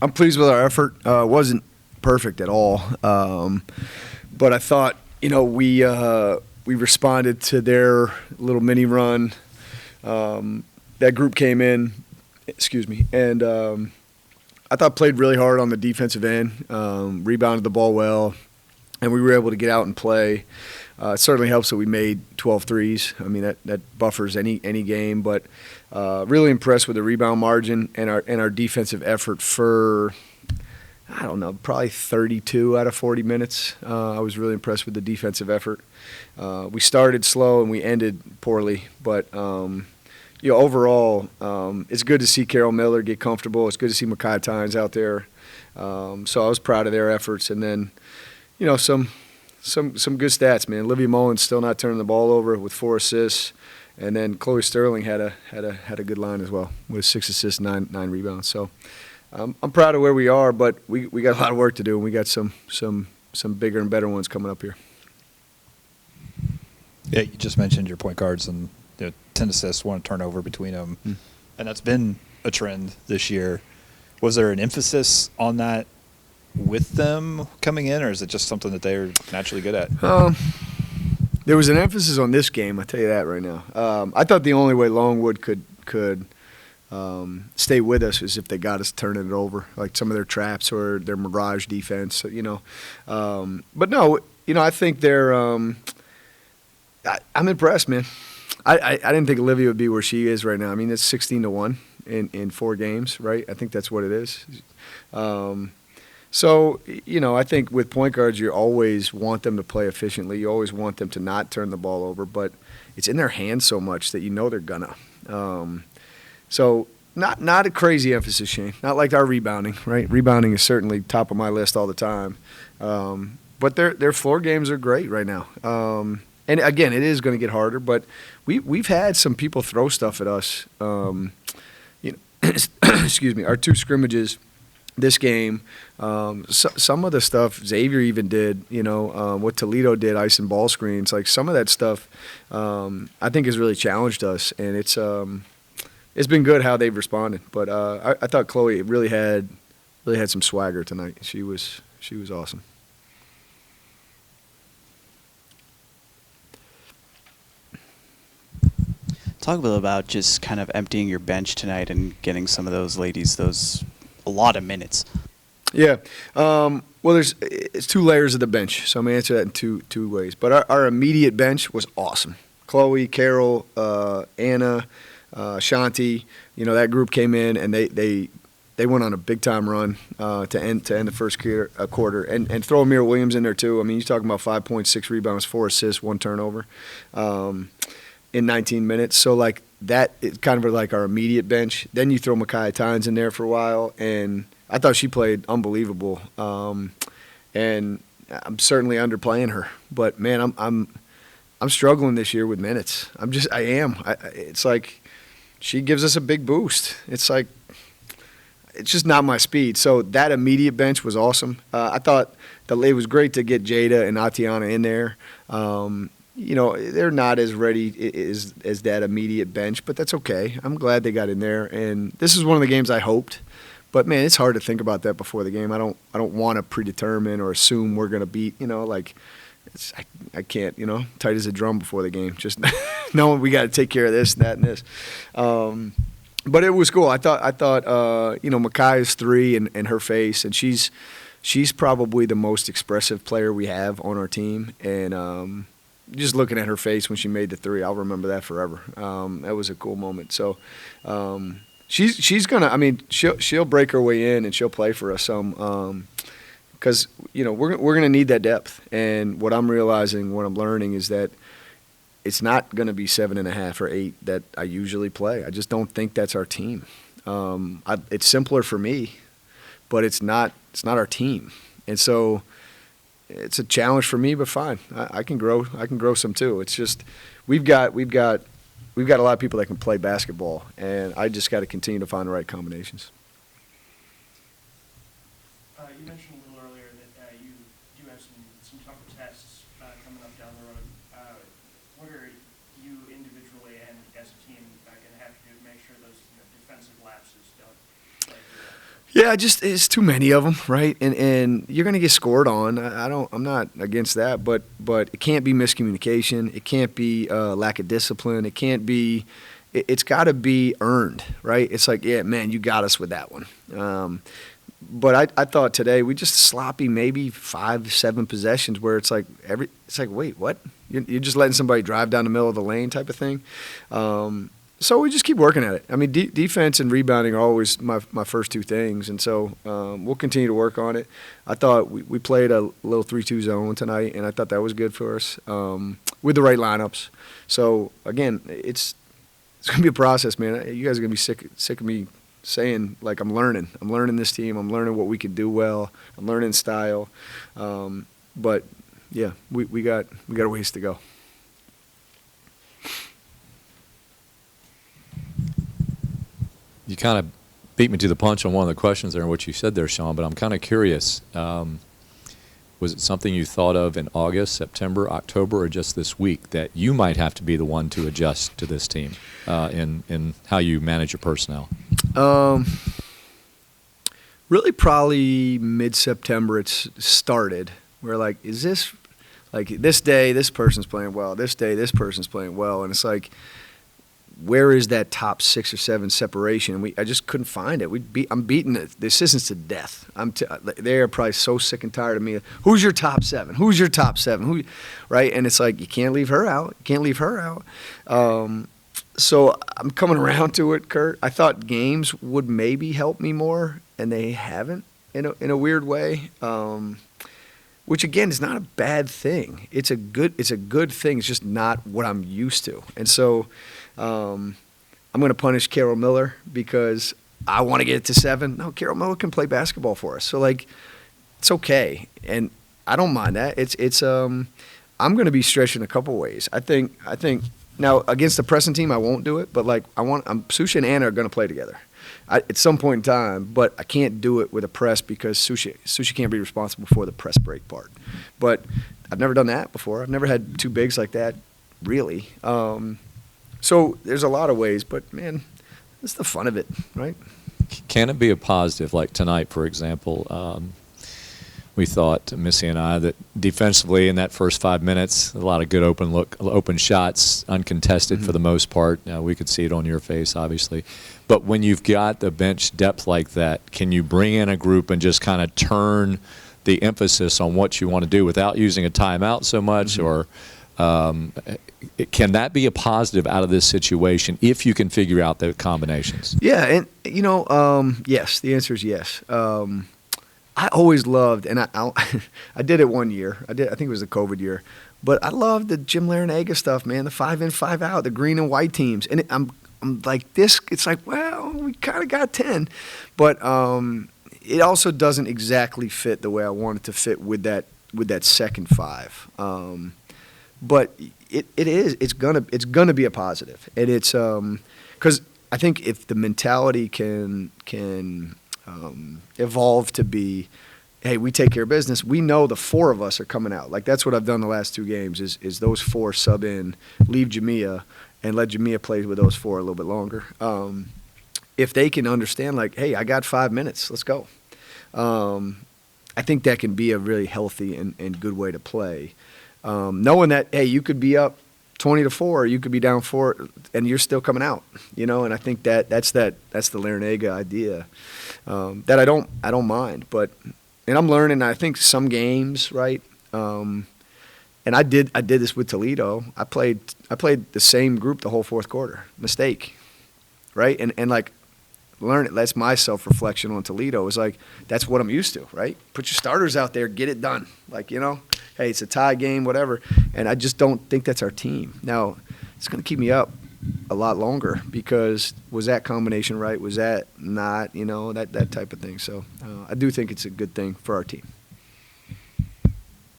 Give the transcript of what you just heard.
I'm pleased with our effort. Wasn't perfect at all, but I thought we responded to their little mini run. That group came in, and I thought played really hard on the defensive end, rebounded the ball well, and we were able to get out and play. It certainly helps that we made 12 threes. I mean, that buffers any game, but really impressed with the rebound margin and our defensive effort for, I don't know, probably 32 out of 40 minutes. I was really impressed with the defensive effort. We started slow and we ended poorly, but overall, it's good to see Carol Miller get comfortable. It's good to see Makai Tynes out there. So I was proud of their efforts, and then some good stats, man. Olivia Mullins still not turning the ball over with 4 assists, and then Chloe Sterling had a good line as well with 6 assists, 9 rebounds. So I'm proud of where we are, but we got a lot of work to do, and we got some bigger and better ones coming up here. Yeah, you just mentioned your point guards and 10 assists, 1 turnover between them, and that's been a trend this year. Was there an emphasis on that with them coming in, or is it just something that they're naturally good at? There was an emphasis on this game, I'll tell you that right now. I thought the only way Longwood could stay with us is if they got us turning it over, like some of their traps or their mirage defense, But no, I think they're I'm impressed, man. I didn't think Olivia would be where she is right now. I mean, it's 16-1 in 4 games, right? I think that's what it is. So, I think with point guards, you always want them to play efficiently. You always want them to not turn the ball over, but it's in their hands so much that they're gonna. So not a crazy emphasis, Shane. Not like our rebounding, right? Rebounding is certainly top of my list all the time. But their floor games are great right now. And again, it is going to get harder, but we've had some people throw stuff at us. Excuse me, our 2 scrimmages this game, some of the stuff Xavier even did, what Toledo did, ice and ball screens, like some of that stuff, I think has really challenged us, and it's been good how they've responded. But I thought Chloe really had some swagger tonight. She was awesome. Talk a little about just kind of emptying your bench tonight and getting some of those ladies a lot of minutes. Yeah. Well, it's 2 layers of the bench, so I'm going to answer that in two ways. But our immediate bench was awesome. Chloe, Carol, Anna, Shanti, that group came in, and they went on a big-time run to end the first quarter. And throw Amira Williams in there, too. I mean, you're talking about 5.6 rebounds, 4 assists, 1 turnover in 19 minutes. So, like, that is kind of like our immediate bench. Then you throw Makai Tynes in there for a while, and I thought she played unbelievable. And I'm certainly underplaying her, but man, I'm struggling this year with minutes. I am. It's like she gives us a big boost. It's like it's just not my speed. So that immediate bench was awesome. I thought it was great to get Jada and Atiana in there. They're not as ready as that immediate bench, but that's okay. I'm glad they got in there, and this is one of the games I hoped. But man, it's hard to think about that before the game. I don't want to predetermine or assume we're going to beat. I can't. Tight as a drum before the game. Just knowing we got to take care of this, that, and this. But it was cool. I thought Makai's 3 and her face, and she's probably the most expressive player we have on our team, and just looking at her face when she made the 3, I'll remember that forever. That was a cool moment. So she's gonna. I mean, she'll break her way in and she'll play for us some. Because we're gonna need that depth. And what I'm realizing, what I'm learning, is that it's not gonna be 7.5 or 8 that I usually play. I just don't think that's our team. It's simpler for me, but it's not our team. And so it's a challenge for me, but fine. I can grow. I can grow some too. It's just we've got a lot of people that can play basketball, and I just got to continue to find the right combinations. You mentioned a little earlier that you do have some tougher tests coming up down the road. What are you individually and as a team going to have to do to make sure those defensive lapses don't Yeah, just it's too many of them, right? And you're going to get scored on. I'm not against that, but it can't be miscommunication. It can't be lack of discipline. It can't be. It's got to be earned, right? It's like, yeah, man, you got us with that one. But I thought today we just sloppy, maybe 5-7 possessions where it's like wait, what? You're just letting somebody drive down the middle of the lane type of thing. So we just keep working at it. I mean, defense and rebounding are always my first two things, and so we'll continue to work on it. I thought we played a little 3-2 zone tonight, and I thought that was good for us with the right lineups. So again, it's going to be a process, man. You guys are going to be sick of me saying, like, I'm learning this team. I'm learning what we can do well. I'm learning style. But yeah, we got a ways to go. You kind of beat me to the punch on one of the questions there and what you said there, Sean, but I'm kind of curious. Was it something you thought of in August, September, October, or just this week that you might have to be the one to adjust to this team in how you manage your personnel? Really probably mid-September it started. We're like, is this – like this day this person's playing well, this day this person's playing well, and it's like – where is that top 6 or 7 separation? I just couldn't find it. I'm beating the assistants to death. They are probably so sick and tired of me. Who's your top 7? Who's your top 7? Right? And it's like, you can't leave her out. You can't leave her out. So I'm coming around to it, Kurt. I thought games would maybe help me more, and they haven't in a weird way. Which again is not a bad thing. It's a good thing. It's just not what I'm used to. And so I'm going to punish Carol Miller because I want to get it to 7. No, Carol Miller can play basketball for us. So like, it's okay, and I don't mind that. I'm going to be stretched in a couple ways. I think now against the pressing team I won't do it, but like Susha and Anna are going to play together at some point in time, but I can't do it with a press because Susha can't be responsible for the press break part. But I've never done that before. I've never had 2 bigs like that, really. So there's a lot of ways, but man, it's the fun of it, right? Can it be a positive, like tonight, for example? We thought, Missy and I, that defensively in that first 5 minutes, a lot of good open shots, uncontested for the most part. We could see it on your face, obviously. But when you've got the bench depth like that, can you bring in a group and just kind of turn the emphasis on what you want to do without using a timeout so much? Or can that be a positive out of this situation if you can figure out the combinations? Yeah, and yes, the answer is yes. I always loved, and I did it one year. I think it was the COVID year, but I loved the Jim Larinaga stuff, man. The 5 in, 5 out, the green and white teams, and I'm like this. It's like, well, we kind of got 10, but it also doesn't exactly fit the way I want it to fit with that second 5. But it's gonna be a positive, and it's because I think if the mentality can evolve to be, hey, we take care of business. We know the 4 of us are coming out. Like that's what I've done the last 2 games is those 4 sub in, leave Jamia, and let Jamia play with those 4 a little bit longer. If they can understand, like, hey, I got 5 minutes, let's go. I think that can be a really healthy and good way to play. Knowing that, hey, you could be up 20-4, or you could be down 4, and you're still coming out, And I think that's the Larinaga idea that I don't mind, and I'm learning. I think some games, right? And I did this with Toledo. I played the same group the whole 4th quarter. Mistake, right? And like learn it. That's my self-reflection on Toledo. Is like that's what I'm used to, right? Put your starters out there, get it done. Like hey, it's a tie game, whatever. And I just don't think that's our team. Now, it's going to keep me up a lot longer because was that combination right? Was that not? That type of thing. So I do think it's a good thing for our team.